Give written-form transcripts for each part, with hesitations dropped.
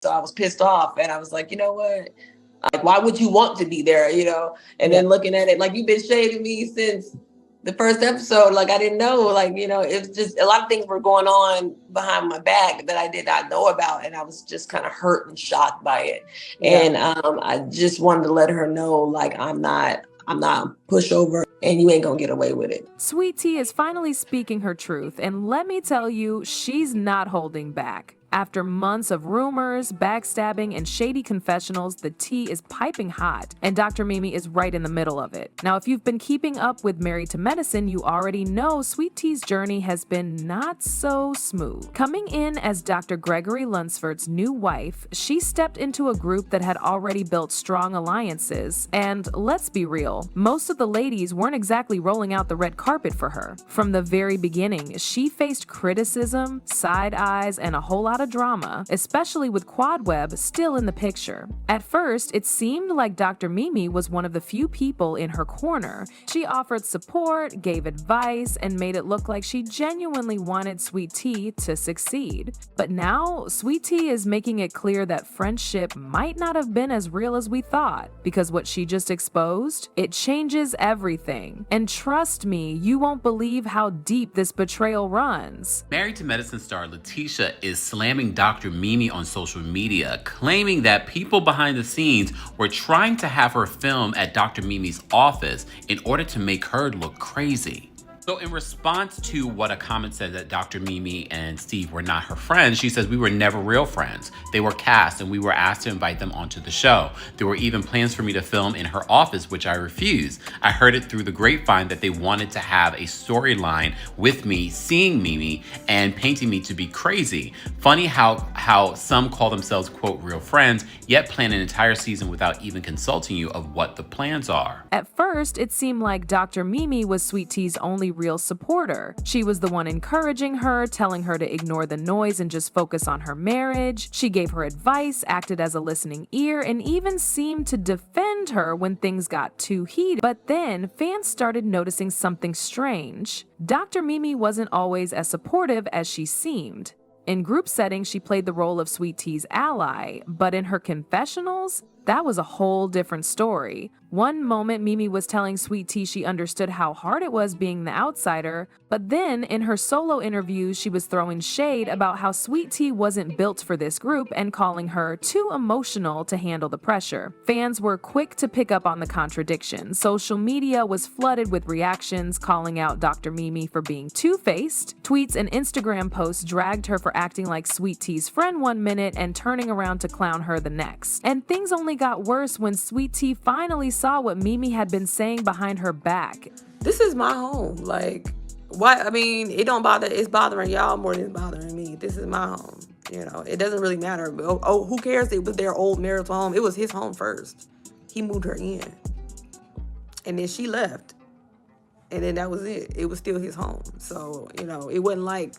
So I was pissed off and I was like, you know what? Like, why would you want to be there, And Yeah. then looking at it, like, you've been shading me since the first episode. Like, I didn't know, like, it was just a lot of things were going on behind my back that I did not know about. And I was just kind of hurt and shocked by it. Yeah. And I just wanted to let her know, like, I'm not a pushover and you ain't gonna get away with it. Sweet Tea is finally speaking her truth, and let me tell you, she's not holding back. After months of rumors, backstabbing, and shady confessionals, the tea is piping hot, and Dr. Mimi is right in the middle of it. Now, if you've been keeping up with Married to Medicine, you already know Sweet Tea's journey has been not so smooth. Coming in as Dr. Gregory Lunsford's new wife, she stepped into a group that had already built strong alliances, and let's be real, most of the ladies weren't exactly rolling out the red carpet for her. From the very beginning, she faced criticism, side eyes, and a whole lot of drama, especially with Quad Web still in the picture. At first, it seemed like Dr. Mimi was one of the few people in her corner. She offered support, gave advice, and made it look like she genuinely wanted Sweet Tea to succeed. But now, Sweet Tea is making it clear that friendship might not have been as real as we thought, because what she just exposed, it changes everything. And trust me, you won't believe how deep this betrayal runs. Married to Medicine star Letitia is slamming Dr. Mimi on social media, claiming that people behind the scenes were trying to have her film at Dr. Mimi's office in order to make her look crazy. So in response to what a comment said that Dr. Mimi and Steve were not her friends, she says, "We were never real friends. They were cast and we were asked to invite them onto the show. There were even plans for me to film in her office, which I refused. I heard it through the grapevine that they wanted to have a storyline with me seeing Mimi and painting me to be crazy. Funny how some call themselves, quote, real friends, yet plan an entire season without even consulting you of what the plans are." At first, it seemed like Dr. Mimi was Sweet Tea's only real supporter. She was the one encouraging her, telling her to ignore the noise and just focus on her marriage. She gave her advice, acted as a listening ear, and even seemed to defend her when things got too heated. But then, fans started noticing something strange. Dr. Mimi wasn't always as supportive as she seemed. In group settings, she played the role of Sweet Tea's ally, but in her confessionals, that was a whole different story. One moment, Mimi was telling Sweet Tea she understood how hard it was being the outsider, but then in her solo interviews, she was throwing shade about how Sweet Tea wasn't built for this group and calling her too emotional to handle the pressure. Fans were quick to pick up on the contradiction. Social media was flooded with reactions calling out Dr. Mimi for being two-faced. Tweets and Instagram posts dragged her for acting like Sweet Tea's friend one minute and turning around to clown her the next. And things only got worse when Sweet Tea finally saw what Mimi had been saying behind her back. This is my home. Like, why? I mean, it don't bother. It's bothering y'all more than it's bothering me. This is my home. It doesn't really matter. Oh, who cares? It was their old marital home. It was his home first. He moved her in, and then she left, and then that was it. It was still his home. So it wasn't like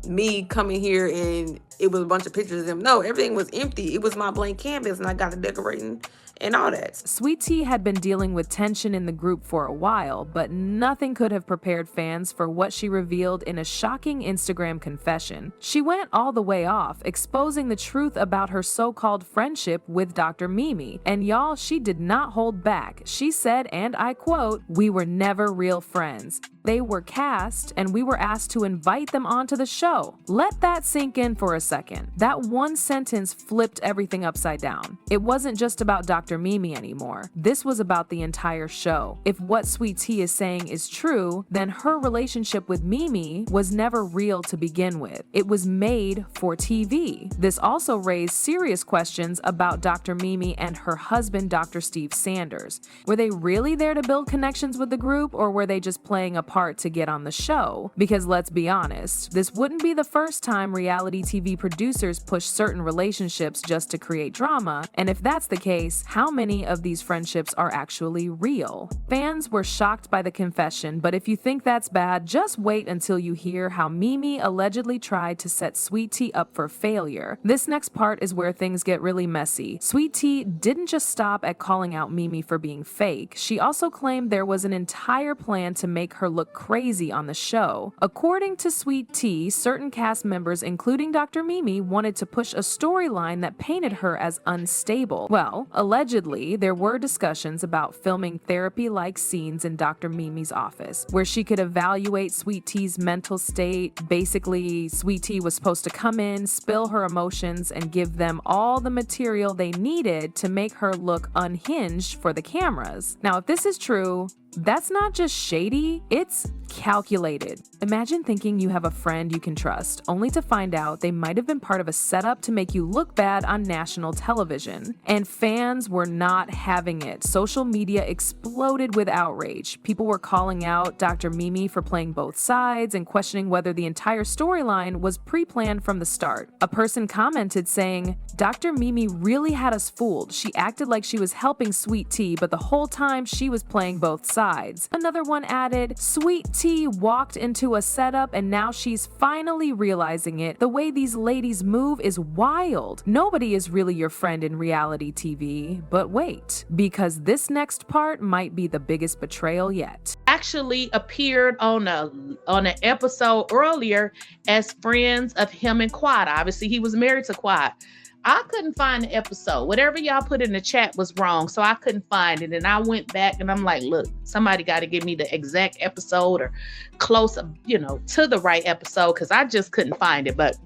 me coming here and it was a bunch of pictures of them. No, everything was empty. It was my blank canvas, and I got the decorating and all that. Sweet Tea had been dealing with tension in the group for a while, but nothing could have prepared fans for what she revealed in a shocking Instagram confession. She went all the way off, exposing the truth about her so-called friendship with Dr. Mimi. And y'all, she did not hold back. She said, and I quote, "We were never real friends. They were cast, and we were asked to invite them onto the show." Let that sink in for a second. That one sentence flipped everything upside down. It wasn't just about Dr. Mimi anymore. This was about the entire show. If what Sweet Tea is saying is true, then her relationship with Mimi was never real to begin with. It was made for TV. This also raised serious questions about Dr. Mimi and her husband, Dr. Steve Sanders. Were they really there to build connections with the group, or were they just playing a part to get on the show? Because let's be honest, this wouldn't be the first time reality TV producers push certain relationships just to create drama, and if that's the case, how many of these friendships are actually real? Fans were shocked by the confession, but if you think that's bad, just wait until you hear how Mimi allegedly tried to set Sweet Tea up for failure. This next part is where things get really messy. Sweet Tea didn't just stop at calling out Mimi for being fake. She also claimed there was an entire plan to make her look look crazy on the show. According to Sweet Tea, certain cast members, including Dr. Mimi, wanted to push a storyline that painted her as unstable. Well, allegedly, there were discussions about filming therapy-like scenes in Dr. Mimi's office, where she could evaluate Sweet Tea's mental state. Basically, Sweet Tea was supposed to come in, spill her emotions, and give them all the material they needed to make her look unhinged for the cameras. Now, if this is true, that's not just shady, it's calculated. Imagine thinking you have a friend you can trust, only to find out they might have been part of a setup to make you look bad on national television. And fans were not having it. Social media exploded with outrage. People were calling out Dr. Mimi for playing both sides and questioning whether the entire storyline was pre-planned from the start. A person commented saying, "Dr. Mimi really had us fooled. She acted like she was helping Sweet Tea, but the whole time she was playing both sides." Another one added, "Sweet Tea walked into a setup and now she's finally realizing it. The way these ladies move is wild. Nobody is really your friend in reality TV." But wait, because this next part might be the biggest betrayal yet. Actually appeared on an episode earlier as friends of him and Quad. Obviously, he was married to Quad. I couldn't find the episode. Whatever y'all put in the chat was wrong, so I couldn't find it. And I went back and I'm like, look, somebody got to give me the exact episode or close, to the right episode, because I just couldn't find it. But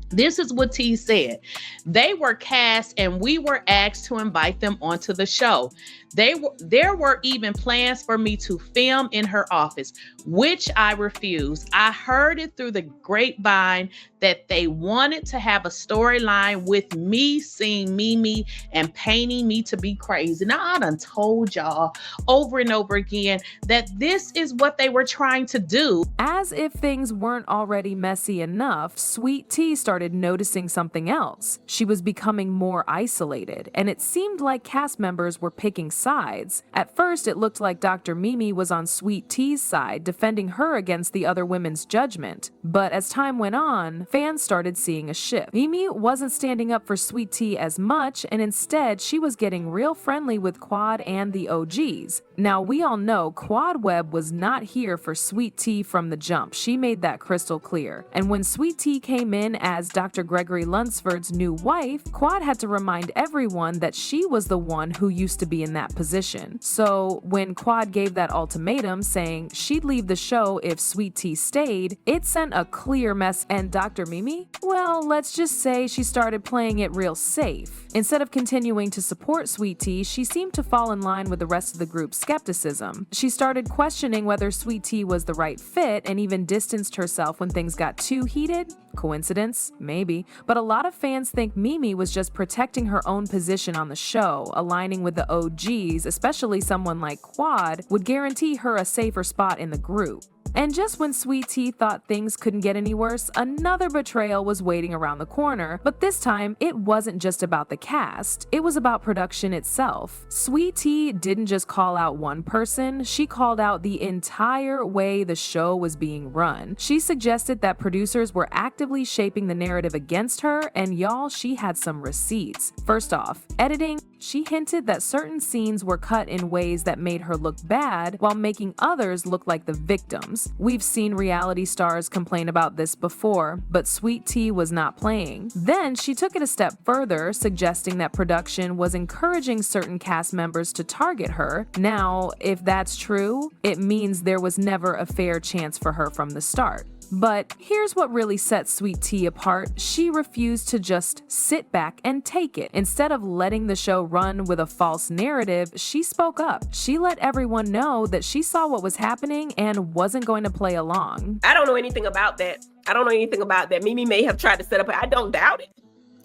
this is what T said. They were cast and we were asked to invite them onto the show. There were even plans for me to film in her office, which I refused. I heard it through the grapevine that they wanted to have a storyline with me seeing Mimi and painting me to be crazy. Now, I done told y'all over and over again that this is what they were trying to do. As if things weren't already messy enough, Sweet Tea started noticing something else. She was becoming more isolated, and it seemed like cast members were picking sides. At first, it looked like Dr. Mimi was on Sweet Tea's side, defending her against the other women's judgment. But as time went on, fans started seeing a shift. Mimi wasn't standing up for Sweet Tea as much, and instead, she was getting real friendly with Quad and the OGs. Now, we all know Quad Webb was not here for Sweet Tea from the jump. She made that crystal clear. And when Sweet Tea came in as Dr. Gregory Lunsford's new wife, Quad had to remind everyone that she was the one who used to be in that position. So when Quad gave that ultimatum saying she'd leave the show if Sweet Tea stayed, it sent a clear mess. And Dr. Mimi? Well, let's just say she started playing it real safe. Instead of continuing to support Sweet Tea, she seemed to fall in line with the rest of the group's skepticism. She started questioning whether Sweet Tea was the right fit and even distanced herself when things got too heated. Coincidence? Maybe. But a lot of fans think Mimi was just protecting her own position on the show, aligning with the OGs, especially someone like Quad, would guarantee her a safer spot in the group. And just when Sweet Tea thought things couldn't get any worse, another betrayal was waiting around the corner. But this time, it wasn't just about the cast, it was about production itself. Sweet Tea didn't just call out one person, she called out the entire way the show was being run. She suggested that producers were actively shaping the narrative against her, and y'all, she had some receipts. First off, editing. She hinted that certain scenes were cut in ways that made her look bad while making others look like the victims. We've seen reality stars complain about this before, but Sweet Tea was not playing. Then she took it a step further, suggesting that production was encouraging certain cast members to target her. Now, if that's true, it means there was never a fair chance for her from the start. But here's what really set Sweet Tea apart. She refused to just sit back and take it. Instead of letting the show run with a false narrative, she spoke up. She let everyone know that she saw what was happening and wasn't going to play along. I don't know anything about that. Mimi may have tried to set up. I don't doubt it.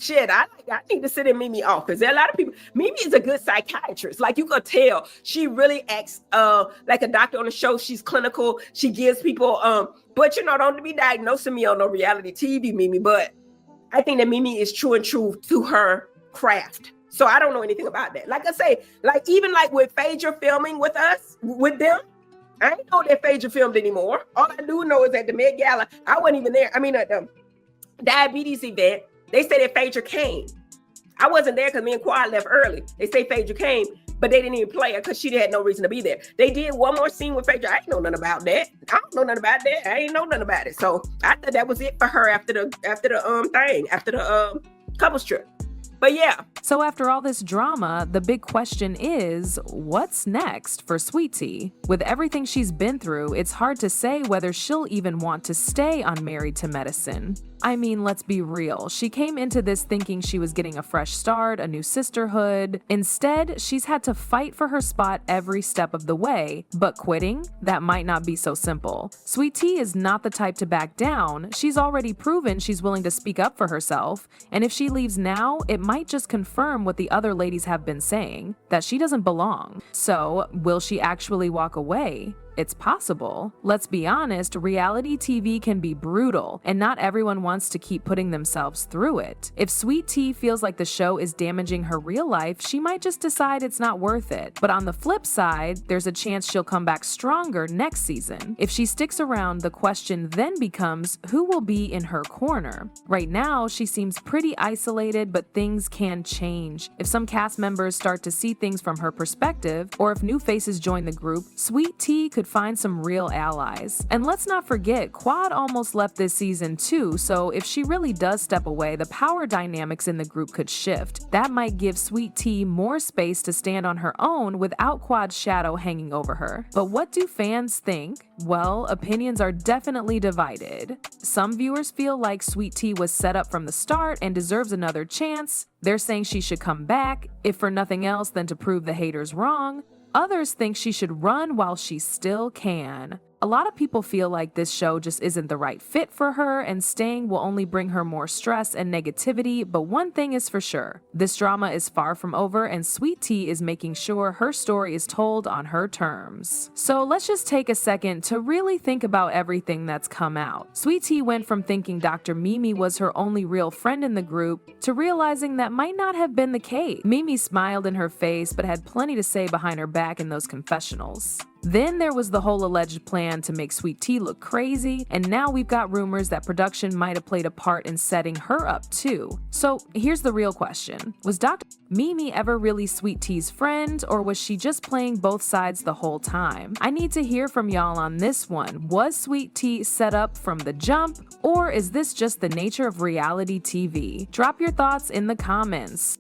Shit, I need to sit in Mimi's office. There are a lot of people. Mimi is a good psychiatrist. Like, you could tell, she really acts like a doctor on the show. She's clinical. She gives people, but don't be diagnosing me on no reality TV, Mimi. But I think that Mimi is true to her craft. So I don't know anything about that. Like I say, even with Phaedra filming with them, I ain't know that Phaedra filmed anymore. All I do know is at the Met Gala, I wasn't even there. I mean, at the diabetes event, they said that Phaedra came. I wasn't there because me and Quad left early. They say Phaedra came. but they didn't even play her because she had no reason to be there. They did one more scene with Phaedra. I ain't know nothing about that. I don't know nothing about that. I ain't know nothing about it. So I thought that was it for her after the couples trip. But yeah. So after all this drama, the big question is, what's next for Sweet Tea? With everything she's been through, it's hard to say whether she'll even want to stay on Married to Medicine. I mean, let's be real. She came into this thinking she was getting a fresh start, a new sisterhood. Instead, she's had to fight for her spot every step of the way. But quitting? That might not be so simple. Sweet Tea is not the type to back down. She's already proven she's willing to speak up for herself. And if she leaves now, it might just confirm what the other ladies have been saying, that she doesn't belong. So, will she actually walk away? It's possible. Let's be honest, reality TV can be brutal, and not everyone wants to keep putting themselves through it. If Sweet Tea feels like the show is damaging her real life, she might just decide it's not worth it. But on the flip side, there's a chance she'll come back stronger next season. If she sticks around, the question then becomes, who will be in her corner? Right now, she seems pretty isolated, but things can change. If some cast members start to see things from her perspective, or if new faces join the group, Sweet Tea could find some real allies. And let's not forget, Quad almost left this season too, so if she really does step away, the power dynamics in the group could shift. That might give Sweet Tea more space to stand on her own without Quad's shadow hanging over her. But what do fans think? Well, opinions are definitely divided. Some viewers feel like Sweet Tea was set up from the start and deserves another chance. They're saying she should come back, if for nothing else than to prove the haters wrong. Others think she should run while she still can. A lot of people feel like this show just isn't the right fit for her, and staying will only bring her more stress and negativity, but one thing is for sure. This drama is far from over, and Sweet Tea is making sure her story is told on her terms. So let's just take a second to really think about everything that's come out. Sweet Tea went from thinking Dr. Mimi was her only real friend in the group to realizing that might not have been the case. Mimi smiled in her face, but had plenty to say behind her back in those confessionals. Then there was the whole alleged plan to make Sweet Tea look crazy, and now we've got rumors that production might have played a part in setting her up too. So here's the real question. Was Dr. Mimi ever really Sweet Tea's friend, or was she just playing both sides the whole time? I need to hear from y'all on this one. Was Sweet Tea set up from the jump, or is this just the nature of reality TV? Drop your thoughts in the comments.